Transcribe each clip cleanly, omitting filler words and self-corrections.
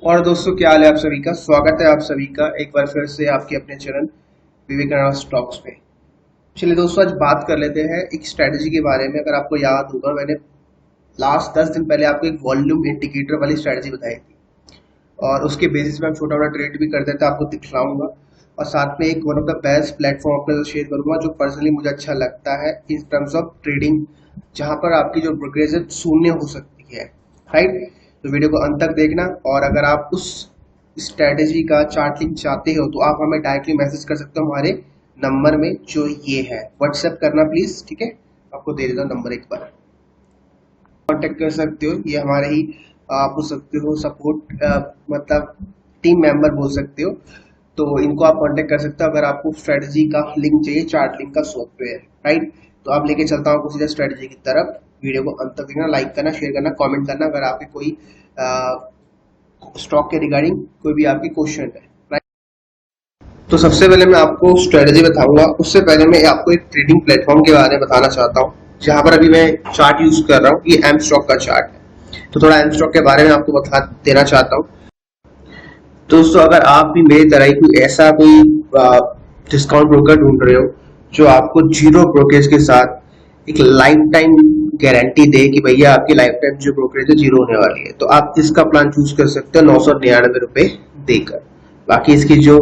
और दोस्तों, क्या हाल है आप सभी का। स्वागत है आप सभी का एक बार फिर से आपके अपने चैनल विवेकानंद स्टॉक्स में। चलिए दोस्तों, आज बात कर लेते हैं एक स्ट्रेटजी के बारे में। अगर आपको याद होगा, मैंने लास्ट 10 दिन पहले आपको एक वॉल्यूम इंडिकेटर वाली स्ट्रेटजी बताई थी और उसके बेसिस पे हम छोटा बड़ा ट्रेड भी करते थे, आपको दिखलाऊंगा। और साथ में एक one of the best platform आपके साथ शेयर करूंगा जो पर्सनली मुझे अच्छा लगता है इन टर्म्स ऑफ ट्रेडिंग, जहां पर आपकी जो ब्रोकरेज है शून्य हो सकती है। राइट, तो वीडियो को अंत तक देखना। और अगर आप उस स्ट्रेटेजी का चार्ट लिंक चाहते हो तो आप हमें डायरेक्टली मैसेज कर सकते हो हमारे नंबर में, जो ये है। व्हाट्सएप करना प्लीज, ठीक है। आपको दे देता हूँ नंबर एक बार, कांटेक्ट कर सकते हो। ये हमारे ही आप बोल सकते हो सपोर्ट, मतलब टीम मेंबर बोल सकते हो। तो इनको आप कांटेक्ट कर सकते हो अगर आपको स्ट्रेटजी का लिंक चाहिए, चार्ट लिंक का सॉफ्टवेयर। राइट, तो आप लेके चलता हूँ सीधा स्ट्रेटजी की तरफ। वीडियो को अंत तक देखना, लाइक करना, शेयर करना, कमेंट करना अगर आपके कोई स्टॉक के रिगार्डिंग कोई भी आपकी क्वेश्चन है। तो सबसे पहले मैं आपको स्ट्रेटजी बताऊंगा, उससे पहले मैं आपको एक ट्रेडिंग प्लेटफॉर्म के बारे में बताना चाहता हूँ जहां पर अभी मैं चार्ट यूज कर रहा हूँ। ये एम स्टॉक का चार्ट है, तो थोड़ा एम स्टॉक के बारे में आपको बता देना चाहता हूँ। दोस्तों, अगर आप भी मेरी तरह ही कोई ऐसा कोई डिस्काउंट ब्रोकर ढूंढ रहे हो जो आपको जीरो ब्रोकरेज के साथ एक लाइफ टाइम गारंटी दे कि भैया आपकी लाइफ टाइम जो ब्रोकरेज है जीरो होने वाली है, तो आप इसका प्लान चूज कर सकते हो 999 रुपए देकर। बाकी इसकी जो,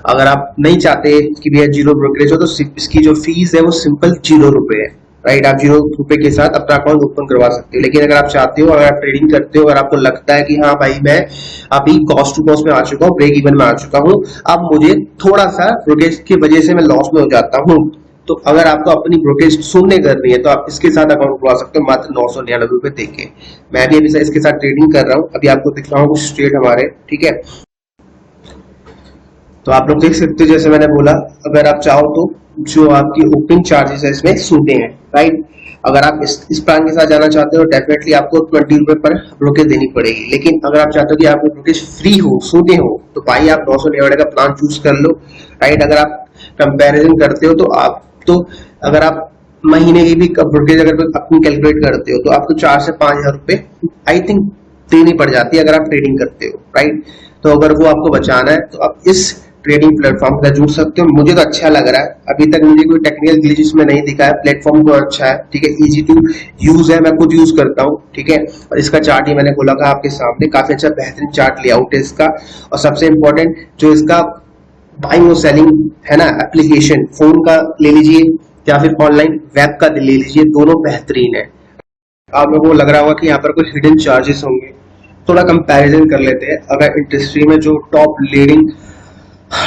अगर आप नहीं चाहते कि भैया जीरो ब्रोकरेज हो, तो इसकी जो फीस है वो सिंपल 0 रुपए है। राइट, आप 0 रुपए के साथ अपना अकाउंट ओपन करवा सकते हो। लेकिन अगर आप चाहते हो, अगर आप ट्रेडिंग करते हो, अगर आपको लगता है कि हाँ भाई मैं अभी कॉस्ट टू कॉस्ट में आ चुका हूँ, ब्रेक इवन में आ चुका हूँ, अब मुझे थोड़ा सा ब्रोकरेज की वजह से मैं लॉस में हो जाता हूँ, तो अगर आपको अपनी ब्रोकरेज शून्य करनी है तो आप इसके साथ अकाउंट खुलवा सकते हो मात्र 999 रुपए देके। मैं भी अभी इसके साथ ट्रेडिंग कर रहा हूँ, अभी आपको दिख रहा हूँ कुछ ट्रेड हमारे, ठीक है। तो आप लोग देख सकते हो, जैसे मैंने बोला, अगर आप चाहो तो जो आपकी ओपनिंग चार्जेस है इसमें शून्य है। राइट, अगर आप इस प्लान के साथ जाना चाहते हो, डेफिनेटली आपको 20 रुपए पर ब्रोकेज देनी पड़ेगी। लेकिन अगर आप चाहते हो कि आपको ब्रोकेज फ्री हो, शून्य हो, तो भाई आप 999 का प्लान चूज कर लो। राइट, अगर आप कंपैरिजन करते हो तो आप तो अगर आप महीने की भी ब्रोकेज अगर अपनी कैलकुलेट करते हो तो आपको 4 से 5 हजार रुपए आई थिंक देनी पड़ जाती है अगर आप ट्रेडिंग करते हो। राइट, तो अगर वो आपको बचाना है तो आप इस ट्रेडिंग प्लेटफॉर्म का जुड़ सकते हो। मुझे तो अच्छा लग रहा है, अभी तक मुझे कोई टेक्निकल ग्लिच इसमें नहीं दिखा है। प्लेटफॉर्म तो अच्छा है, ठीक है, इजी टू यूज है, मैं खुद यूज करता हूँ, ठीक है। और इसका चार्ट ही मैंने खोला था आपके सामने, काफी अच्छा बेहतरीन चार्ट लेआउट है इसका। और सबसे इंपॉर्टेंट जो इसका बाइंग और सेलिंग है ना, एप्लीकेशन फोन का ले लीजिए या फिर ऑनलाइन वेब का ले लीजिए, दोनों बेहतरीन है। आप लोगों को लग रहा होगा कि यहाँ पर कुछ हिडन चार्जेस होंगे, थोड़ा कंपैरिजन कर लेते हैं। अगर इंडस्ट्री में जो टॉप लीडिंग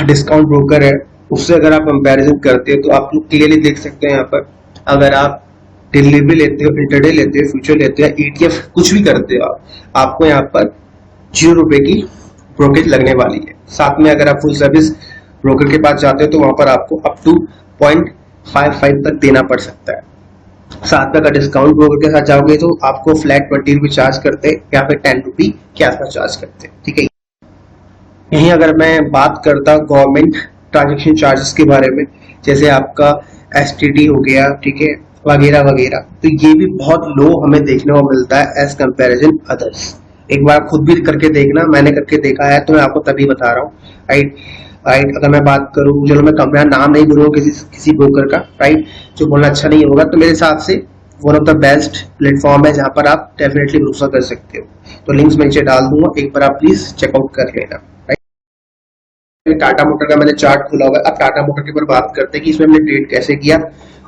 डिस्काउंट ब्रोकर है उससे अगर आप कंपैरिजन करते हो तो आप लोग क्लियरली देख सकते हैं यहाँ पर, अगर आप डिलीवरी लेते हो, इंटरडे लेते हो, फ्यूचर लेते हो, ईटीएफ कुछ भी करते हो, आपको यहाँ पर 0 रुपए की ब्रोकेज लगने वाली है। साथ में अगर आप फुल सर्विस ब्रोकर के पास जाते हो तो वहां पर आपको अप टू 0.55 तक देना पड़ सकता है। साथ में अगर डिस्काउंट ब्रोकर के साथ जाओगे तो आपको फ्लैट 20 रुपए चार्ज करते हैं, यहाँ पे 10 रुपए के आसपास चार्ज करते हैं, ठीक है। यहीं अगर मैं बात करता गवर्नमेंट ट्रांजेक्शन चार्जेस के बारे में, जैसे आपका एसटीडी हो गया, ठीक है, वगैरह वगैरह, तो ये भी बहुत लो हमें देखने को मिलता है एज कंपैरिजन अदर्स। एक बार खुद भी करके देखना, मैंने करके देखा है तो मैं आपको तभी बता रहा हूँ। राइट, राइट, अगर मैं बात करूँ, चलो मैं मेरा नाम नहीं बोलूँगा किसी ब्रोकर का, राइट, जो बोलना अच्छा नहीं होगा, तो मेरे हिसाब से one of the best platform है जहां पर आप डेफिनेटली भरोसा कर सकते हो। तो लिंक्स मैं नीचे डाल दूंगा, एक बार आप प्लीज चेकआउट कर लेना। टाटा मोटर का मैंने चार्ट खोला हुआ है। अब टाटा मोटर के ऊपर बात करते हैं कि इसमें हमने ट्रेड कैसे किया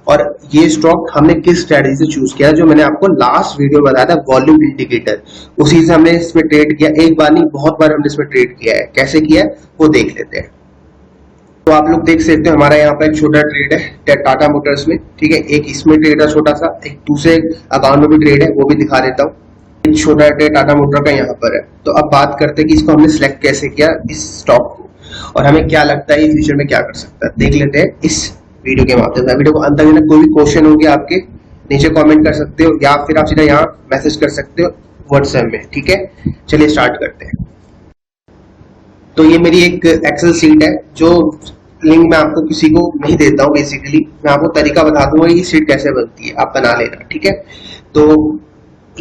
और ये स्टॉक हमने किस स्ट्रेटजी से चूज किया, जो मैंने आपको लास्ट वीडियो में बताया था वॉल्यूम इंडिकेटर, उसी से हमने इसमें ट्रेड किया। एक बार नहीं, बहुत बार हमने इसमें ट्रेड किया है। कैसे किया है वो देख लेते हैं। तो आप लोग देख सकते हो हमारा यहाँ पर एक छोटा ट्रेड है टाटा मोटर्स में, ठीक है। एक इसमें ट्रेड है छोटा सा, एक दूसरे अकाउंट में भी ट्रेड है, वो भी दिखा देता हूँ। एक छोटा ट्रेड टाटा मोटर का यहाँ पर है। तो अब बात करते हैं कि इसको हमने सिलेक्ट कैसे किया इस स्टॉक को, और हमें क्या लगता है फ्यूचर में क्या कर सकता है, देख लेते हैं इस वीडियो के माध्यम से। वीडियो को अंत तक, कोई भी क्वेश्चन होगी आपके नीचे कमेंट कर सकते हो या फिर आप सीधा यहाँ मैसेज कर सकते हो व्हाट्सएप में, ठीक है। चलिए स्टार्ट करते हैं। तो ये मेरी एक एक्सेल सीट है, जो लिंक मैं आपको किसी को नहीं देता हूँ, बेसिकली मैं आपको तरीका बता दूंगा कि सीट कैसे बनती है, आप बना लेना, ठीक है। तो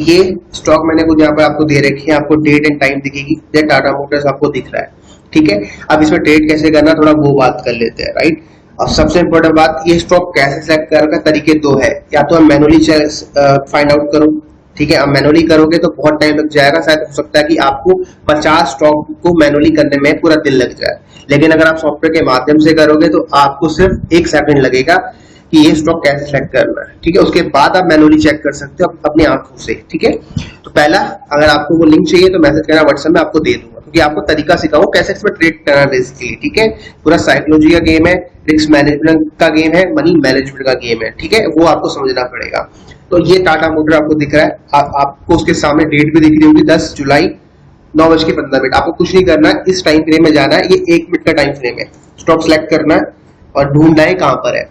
ये स्टॉक मैंने कुछ यहाँ पर आपको दे रखी है, आपको डेट एंड टाइम दिखेगी, टाटा मोटर्स आपको दिख रहा है, ठीक है। अब इसमें ट्रेड कैसे करना, थोड़ा वो बात कर लेते हैं, राइट। अब सबसे इंपॉर्टेंट बात, ये स्टॉक कैसे सेलेक्ट करने का तरीके दो है, या तो हम मैनुअली फाइंड आउट करो, ठीक है। अब मैनुअली करोगे तो बहुत टाइम लग जाएगा, शायद हो सकता है कि आपको 50 स्टॉक को मैनुअली करने में पूरा दिन लग जाए, लेकिन अगर आप सॉफ्टवेयर के माध्यम से करोगे तो आपको सिर्फ 1 सेकंड लगेगा कि ये स्टॉक कैसे सेलेक्ट करना है, ठीक है। उसके बाद आप मैनुअली चेक कर सकते हो अपनी आंखों से, ठीक है। तो पहला, अगर आपको वो लिंक चाहिए तो मैसेज करना, व्हाट्सएप में आपको दे दूंगा, क्योंकि आपको तरीका सिखाऊं कैसे इसमें ट्रेड करना बेसिकली, ठीक है। पूरा साइकोलॉजी का गेम है, रिस्क मैनेजमेंट का गेम है, मनी मैनेजमेंट का गेम है, ठीक है। वो आपको समझना पड़ेगा। तो ये टाटा मोटर आपको दिख रहा है, आपको उसके सामने डेट भी दिख रही होगी, 10 जुलाई 9:15। आपको कुछ नहीं करना है, इस टाइम फ्रेम में जाना है, ये 1 मिनट का टाइम फ्रेम है। स्टॉक सेलेक्ट करना है और ढूंढना है कहां पर है,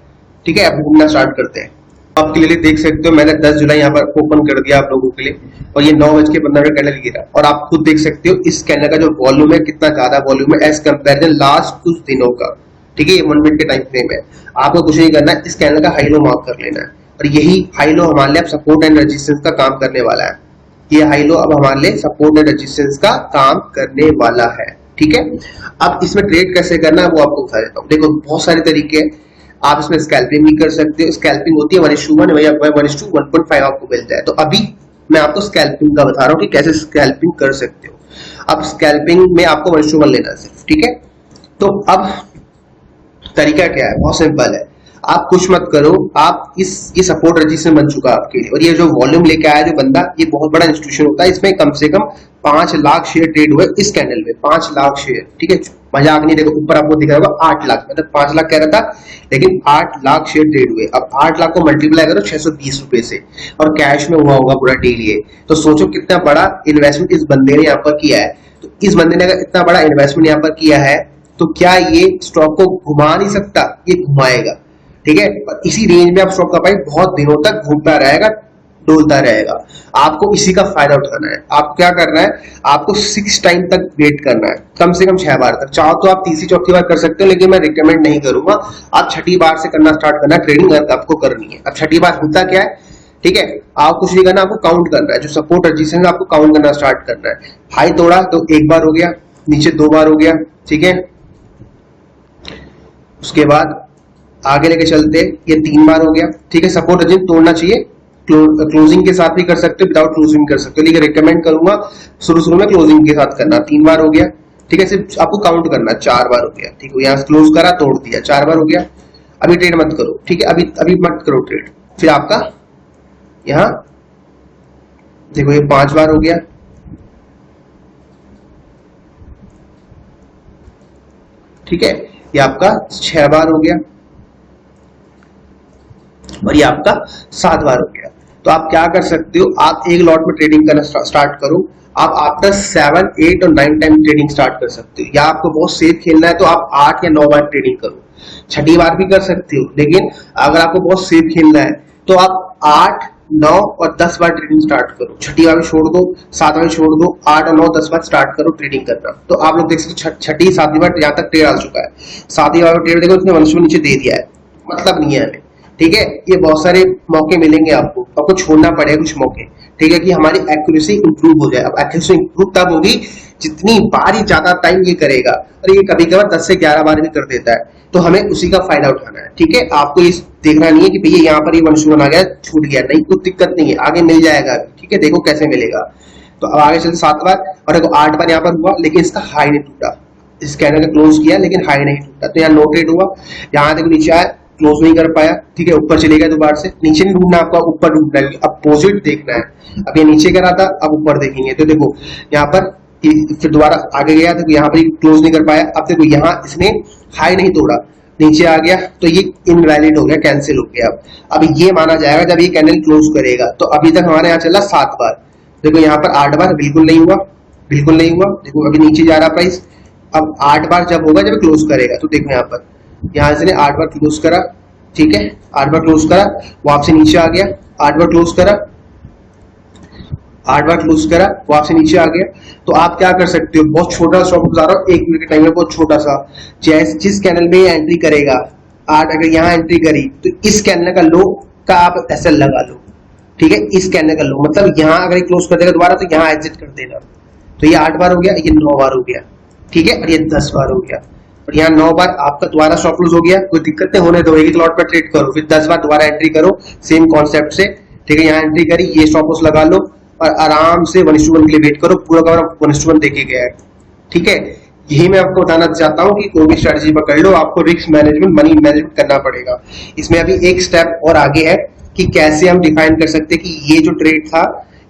ठीक है। अब ढूंढना स्टार्ट करते हैं। आप क्लियरली देख सकते हो मैंने 10 जुलाई यहाँ पर ओपन कर दिया आप लोगों के लिए, और ये 9:15 कैंडल गिरा, और आप खुद देख सकते हो इस कैंडल का जो वॉल्यूम है कितना ज्यादा वॉल्यूम है एज कंपेरिजन लास्ट कुछ दिनों का, ठीक है। ये 1 मिनट के टाइम फ्रेम है। आपको कुछ नहीं करना है, इस कैंडल का हाई लो मार्क कर लेना है, और यही हाई लो हमारे लिए सपोर्ट एंड रेजिस्टेंस का काम करने वाला है। ये हाई लो अब हमारे लिए सपोर्ट एंड रेजिस्टेंस का काम करने वाला है, ठीक है। अब इसमें ट्रेड कैसे करना है वो आपको बता देता हूँ। देखो बहुत सारे तरीके हैं, आप इसमें स्कैल्पिंग भी कर सकते हो। स्कैल्पिंग होती है 1:1 या 1:1.5 आपको मिलता है। तो अभी मैं आपको स्कैल्पिंग का बता रहा हूँ कि कैसे स्कैल्पिंग कर सकते हो। अब स्कैल्पिंग में आपको 1:1 लेना है सिर्फ, ठीक है। तो अब तरीका क्या है, बहुत सिंपल है। आप कुछ मत करो, आप ये सपोर्ट रजिस्टर बन चुका है आपके लिए, और ये जो वॉल्यूम लेके आया जो बंदा, ये बहुत बड़ा इंस्टीट्यूशन होता है, इसमें कम से कम 5 लाख शेयर ट्रेड हुए इस कैंडल में, 5 लाख शेयर, ठीक है। मजाक नहीं, देखो ऊपर आपको दिख रहा होगा 8 लाख, मतलब 5 लाख कह रहा था, लेकिन 8 लाख शेयर ट्रेड हुए। अब 8 लाख को मल्टीप्लाई करो 620 रुपए से, और कैश में हुआ होगा पूरा डील ये। तो सोचो कितना बड़ा इन्वेस्टमेंट इस बंदे ने यहाँ पर किया है। तो इस बंदे ने अगर इतना बड़ा इन्वेस्टमेंट यहाँ पर किया है, तो क्या ये स्टॉक को घुमा नहीं सकता? ये घुमाएगा, ठीक है। और इसी रेंज में आप स्टॉक का प्राइस बहुत दिनों तक घूमता रहेगा, डोलता रहेगा। आपको इसी का फायदा उठाना है। आप क्या करना है, आपको 6 टाइम तक वेट करना है, कम से कम 6 बार तक। चाहो तो आप तीसरी चौथी बार कर सकते हो, लेकिन मैं रिकमेंड नहीं करूंगा। आप छठी बार से करना स्टार्ट करना, ट्रेडिंग आपको करनी है। अब छठी बार होता क्या है, ठीक है, आप कुछ नहीं करना, आपको काउंट करना है। जो सपोर्ट रेजिस्टेंस आपको काउंट करना स्टार्ट करना है। हाई तोड़ा तो 1 बार हो गया, नीचे 2 बार हो गया, ठीक है। उसके बाद आगे लेके चलते, ये 3 बार हो गया, ठीक है। सपोर्ट रेजिस्टेंस तोड़ना चाहिए, क्लोजिंग के साथ भी कर सकते हो, विदाउट क्लोजिंग कर सकते हो, लेकिन रिकमेंड करूंगा शुरू में क्लोजिंग के साथ करना। 3 बार हो गया, ठीक है। सिर्फ आपको काउंट करना, 4 बार हो गया, ठीक है। यहाँ क्लोज करा, तोड़ दिया, 4 बार हो गया। अभी ट्रेड मत करो, ठीक है, अभी मत करो ट्रेड। फिर आपका यहाँ देखो ये 5 बार हो गया, ठीक है। ये आपका 6 बार हो गया, और ये आपका 7 बार हो गया। तो आप क्या कर सकते हो, आप एक लॉट में ट्रेडिंग करना स्टार्ट करो। आप आफ्टर 7, 8 और 9 टाइम ट्रेडिंग स्टार्ट कर सकते हो, या आपको बहुत सेफ खेलना है तो आप 8 या 9 बार ट्रेडिंग करो। छठी बार भी कर सकते हो, लेकिन अगर आपको बहुत सेफ खेलना है तो आप 8, 9 और 10 बार ट्रेडिंग स्टार्ट करो। छठी बार भी छोड़ दो, 7 बार छोड़ दो, 8 और 9, 10 बार स्टार्ट करो ट्रेडिंग करना। तो आप लोग देख सकते हो छठी 7वीं बार यहाँ तक ट्रेड आ चुका है। 7वीं बार ट्रेड देखो, उसने 1 नीचे दे दिया है, मतलब नहीं है हमें, ठीक है। ये बहुत सारे मौके मिलेंगे आपको छोड़ना पड़ेगा कुछ मौके, ठीक है, कि हमारी एक्यूरेसी इंप्रूव हो जाए। अब एक्यूरेसी इंप्रूव तब होगी जितनी बार ही ज्यादा टाइम ये करेगा, और ये कभी कभार 10 से 11 बार भी कर देता है, तो हमें उसी का फायदा उठाना है, ठीक है। आपको ये देखना नहीं है कि भैया यहाँ पर ये 1:1 आ गया, छूट गया, नहीं, कुछ दिक्कत नहीं है, आगे मिल जाएगा, ठीक है। देखो कैसे मिलेगा। तो अब आगे चलते 7 बार, और देखो 8 बार यहाँ पर हुआ, लेकिन इसका हाई नहीं टूटा। इस कैंडल ने क्लोज किया लेकिन हाई नहीं टूटा, तो यहाँ नो ट्रेड हुआ। यहाँ देखो नीचे आया, क्लोज नहीं कर पाया, ठीक है। ऊपर चले गया दोबारा से, नीचे नहीं ढूंढना आपका, ऊपर ढूंढना है, अपोजिट देखना है। अब ये नीचे करा था, अब ऊपर देखेंगे। तो देखो यहाँ पर फिर दोबारा आगे गया, तो यहाँ पर क्लोज नहीं कर पाया। अब देखो यहाँ इसने हाई नहीं तोड़ा, नीचे आ गया, तो ये इनवैलिड हो गया, कैंसिल हो गया। अब ये माना जाएगा जब ये कैंडल क्लोज करेगा। तो अभी तक हमारे यहाँ चला 7 बार, देखो यहाँ पर 8 बार बिल्कुल नहीं हुआ, बिल्कुल नहीं हुआ। देखो अभी नीचे जा रहा प्राइस। अब 8 बार जब होगा, जब क्लोज करेगा, तो देखो यहाँ पर यहाँ से 8 बार क्लोज करा, ठीक है, 8 बार क्लोज करा, वापस नीचे आ गया, 8 बार क्लोज करा, 8 बार क्लोज करा, वापस नीचे आ गया। तो आप क्या कर सकते हो, बहुत छोटा स्टॉप बता रहा हूँ, 1 मिनट के टाइम में, बहुत छोटा सा। जिस कैंडल में एंट्री करेगा 8, अगर यहाँ एंट्री करी तो इस कैंडल का लो का आप ऐसे लगा लो, ठीक है, इस कैंडल का लो, मतलब यहाँ अगर क्लोज कर देगा दोबारा तो यहाँ एग्जिट कर देगा। तो ये 8 बार हो गया, ये 9 बार हो गया, ठीक है, और ये 10 बार हो गया, और यहाँ 9 बार आपका दोबारा स्टॉप लॉस हो गया। कोई दिक्कत नहीं होने दो, एक लॉट पर ट्रेड करो, फिर 10 बार दोबारा एंट्री करो सेम कॉन्सेप्ट से, ठीक है। यहाँ एंट्री करी, ये स्टॉप लॉस लगा लो और आराम से 1:1 के लिए वेट करो, पूरा का 1:1 देके गया है, ठीक है। यही मैं आपको बताना चाहता हूँ कि कोई भी स्ट्रेटजी पकड़ लो, आपको रिस्क मैनेजमेंट, मनी मैनेजमेंट करना पड़ेगा। इसमें अभी एक स्टेप और आगे है कि कैसे हम डिफाइन कर सकते हैं कि ये जो ट्रेड था,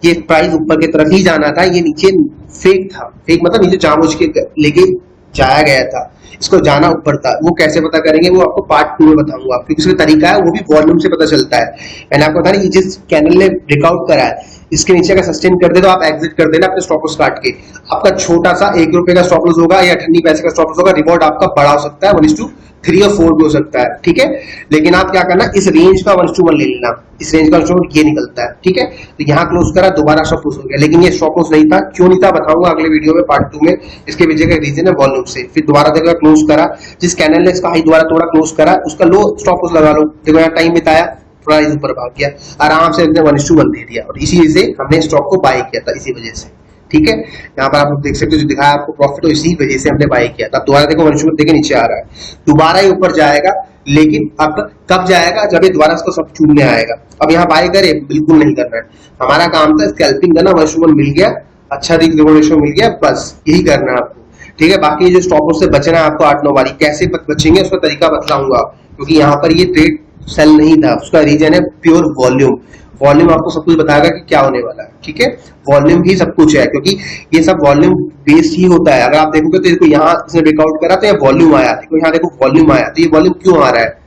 ये प्राइस ऊपर की तरफ ही जाना था, ये नीचे फेक था। फेक मतलब नीचे जानबूझ के लेके जाया गया था, इसको जाना ऊपर था। वो कैसे पता करेंगे, वो आपको पार्ट 2 में बताऊंगा, क्योंकि उसका तरीका है वो भी वॉल्यूम से पता चलता है। मैंने आपको बताया जिस कैंडल ने ब्रेकआउट करा है, इसके नीचे अगर सस्टेन कर दे तो आप एग्जिट कर देना अपने स्टॉप लॉस काट के। आपका छोटा सा 1 रुपए का स्टॉप लॉस होगा या 98 पैसे का स्टॉप लॉस होगा, रिवॉर्ड आपका बड़ा हो सकता है, 1:3 और 4 भी हो सकता है, ठीक है। लेकिन आप क्या करना, इस रेंज का 1:1 ले लेना, इस रेंज का 1:1 ये निकलता है, ठीक है। तो यहाँ क्लोज करा, दोबारा स्टॉप लॉस हो गया, लेकिन ये स्टॉप लॉस नहीं था। क्यों नहीं था बताऊंगा अगले वीडियो में पार्ट 2 में। इसके पीछे का रीजन है वॉल्यूम से। फिर दोबारा देखो क्लोज करा, जिस कैंडल ने इसका हाई दोबारा थोड़ा क्लोज करा, उसका लो स्टॉप लॉस लगा लो। देखो यहाँ टाइम बिताया, प्राइस ऊपर भाग गया, आराम से 1:1 दे दिया, और इसी से हमने स्टॉक को बाय किया था, इसी वजह से, ठीक है। यहाँ पर आप देख सकते हो जो दिखाया आपको प्रॉफिट, तो इसी वजह से हमने बाय किया था। दोबारा देखो 1:1 देके नीचे आ रहा है, दोबारा ही ऊपर जाएगा, लेकिन अब कब जाएगा, जब ये दोबारा इसको सब चूमने आएगा। अब यहाँ बाय करे, बिल्कुल नहीं करना है। हमारा काम था स्कैल्पिंग करना, 1:1 मिल गया, अच्छा रेशो मिल गया, बस यही करना है आपको, ठीक है। बाकी जो स्टॉप लॉस से बचना है आपको 8-9 बारी, कैसे बचेंगे उसका तरीका बतलाऊंगा, क्योंकि यहाँ पर ये ट्रेड सेल नहीं था। उसका रीजन है प्योर वॉल्यूम। वॉल्यूम आपको सब कुछ बताएगा कि क्या होने वाला है, ठीक है। वॉल्यूम ही सब कुछ है, क्योंकि ये सब वॉल्यूम बेस्ड ही होता है। अगर आप देखोगे तो देखो यहाँ इसने ब्रेकआउट करा तो ये वॉल्यूम आया, देखो यहाँ देखो वॉल्यूम आया, तो ये वॉल्यूम क्यों आ रहा है,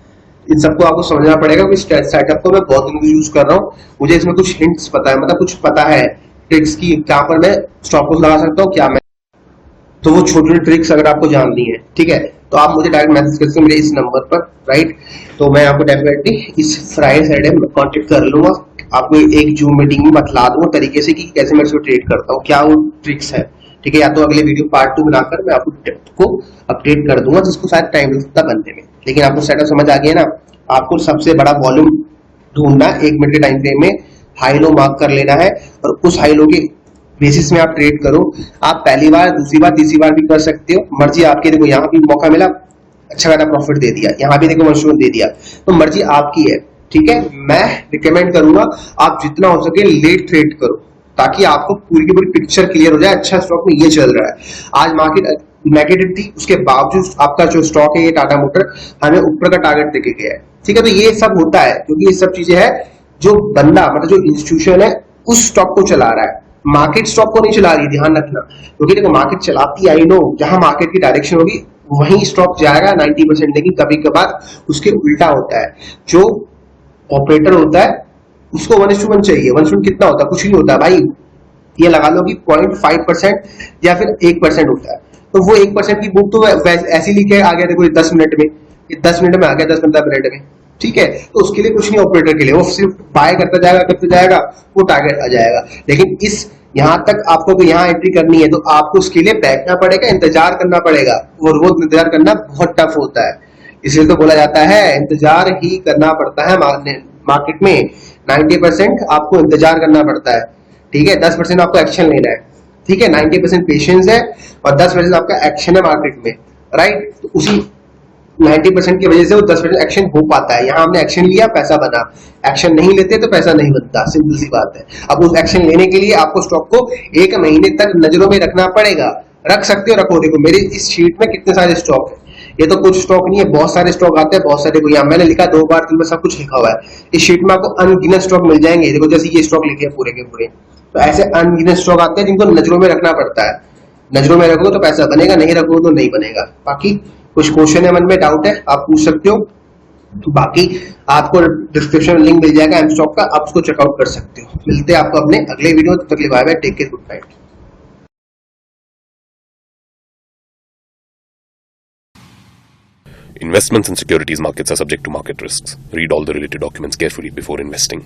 इन सबको आपको समझना पड़ेगा। सेटअप को मैं बहुत दिन से यूज कर रहा हूँ, मुझे इसमें कुछ हिंट्स पता है, मतलब कुछ पता है ट्रिक्स की, क्या पर मैं स्टॉप लॉस लगा सकता हूँ, क्या मैं, तो वो छोटी छोटी ट्रिक्स अगर आपको जाननी है, ठीक है, तो आप मुझे डायरेक्ट मैसेज कर सकते मेरे इस नंबर पर, राइट। तो मैं आपको डेफिनेटली इस फ्राइडे सैटरडे में कांटेक्ट कर लूंगा, आपको एक जूम मीटिंग में बतला दूंगा तरीके से कि कैसे मैं इसको ट्रेड करता हूँ, क्या वो ट्रिक्स है, ठीक है। या तो अगले वीडियो पार्ट 2 बनाकर मैं आपको अपडेट कर दूंगा, जिसको शायद टाइम लग सकता बनने में, लेकिन आपको सेटअप समझ आ गया ना। आपको सबसे बड़ा वॉल्यूम ढूंढना, 1 मिनट के टाइम फ्रेम में हाई लो मार्क कर लेना है, और उस हाई लो के बेसिस में आप ट्रेड करो। आप पहली बार, दूसरी बार, तीसरी बार भी कर सकते हो, मर्जी आपकी। देखो यहाँ भी मौका मिला, अच्छा खासा प्रॉफिट दे दिया, यहाँ भी देखो 1:1 दे दिया, तो मर्जी आपकी है, ठीक है। मैं रिकमेंड करूंगा आप जितना हो सके लेट ट्रेड करो, ताकि आपको पूरी की पूरी पिक्चर क्लियर हो जाए, अच्छा स्टॉक में ये चल रहा है। आज मार्केट नेगेटिव थी, उसके बावजूद आपका जो स्टॉक है ये टाटा मोटर हमें ऊपर का टारगेट देके गया है, ठीक है। तो ये सब होता है क्योंकि ये सब चीजें है जो बंदा, मतलब जो इंस्टीट्यूशन है उस स्टॉक को चला रहा है, मार्केट स्टॉक को नहीं चला रही, ध्यान रखना। क्योंकि देखो मार्केट चलाती है, आई नो, जहां मार्केट की डायरेक्शन होगी वहीं स्टॉक जाएगा 90%, लेकिन कभी कभार उसके उल्टा होता है। जो ऑपरेटर होता है उसको 1:1 चाहिए। 1:1 कितना होता है, कुछ नहीं होता भाई, ये लगा लो कि 0.5% या फिर 1% होता है। तो वो 1% की बुक तो ऐसी लिखे आ गया, देखो 10 मिनट में, ये 10 मिनट में आ गया, 10-15 मिनट में, ठीक है। तो उसके लिए कुछ नहीं, ऑपरेटर के लिए वो सिर्फ बाय करते जाएगा, वो टारगेट आ जाएगा। लेकिन इस यहाँ तक आपको तो यहाँ एंट्री करनी है, तो आपको उसके लिए बैठना पड़ेगा, इंतजार करना पड़ेगा, और वो इंतजार करना बहुत टफ होता है। इसलिए तो बोला जाता है इंतजार ही करना पड़ता है मार्केट में। 90% आपको इंतजार करना पड़ता है, ठीक है। 10% आपको एक्शन लेना है, ठीक है। 90% पेशेंस है और 10% आपका एक्शन है मार्केट में, राइट। तो उसी 90% की वजह से वो 10% एक्शन हो पाता है। यहाँ हमने एक्शन लिया, पैसा बना, एक्शन नहीं लेते तो पैसा नहीं बनता, सिंपल सी बात है। अब उस एक्शन लेने के लिए आपको स्टॉक को 1 महीने तक नजरों में रखना पड़ेगा। रख सकते हो, रखो। देखो मेरे इस शीट में कितने सारे स्टॉक है, ये तो कुछ स्टॉक नहीं है, बहुत सारे स्टॉक आते हैं, बहुत सारे। यहाँ मैंने लिखा 2 बार 3 बार सब कुछ लिखा हुआ है। इस शीट में आपको अनगिनत स्टॉक मिल जाएंगे। देखो जैसे ये स्टॉक लिखे पूरे के पूरे, तो ऐसे अनगिनत स्टॉक आते हैं जिनको नजरों में रखना पड़ता है। नजरों में रखो तो पैसा बनेगा, नहीं रखो तो नहीं बनेगा। बाकी कुछ क्वेश्चन है मन में, डाउट है, आप पूछ सकते हो। बाकी आपको डिस्क्रिप्शन में लिंक मिल जाएगा एम स्टॉक का, आप उसको चेकआउट कर सकते हो। मिलते हैं आपको अपने अगले वीडियो, तब तक के लिए bye bye, take care, good night. Investments in securities markets are subject to market risks. Read all the related documents carefully before investing.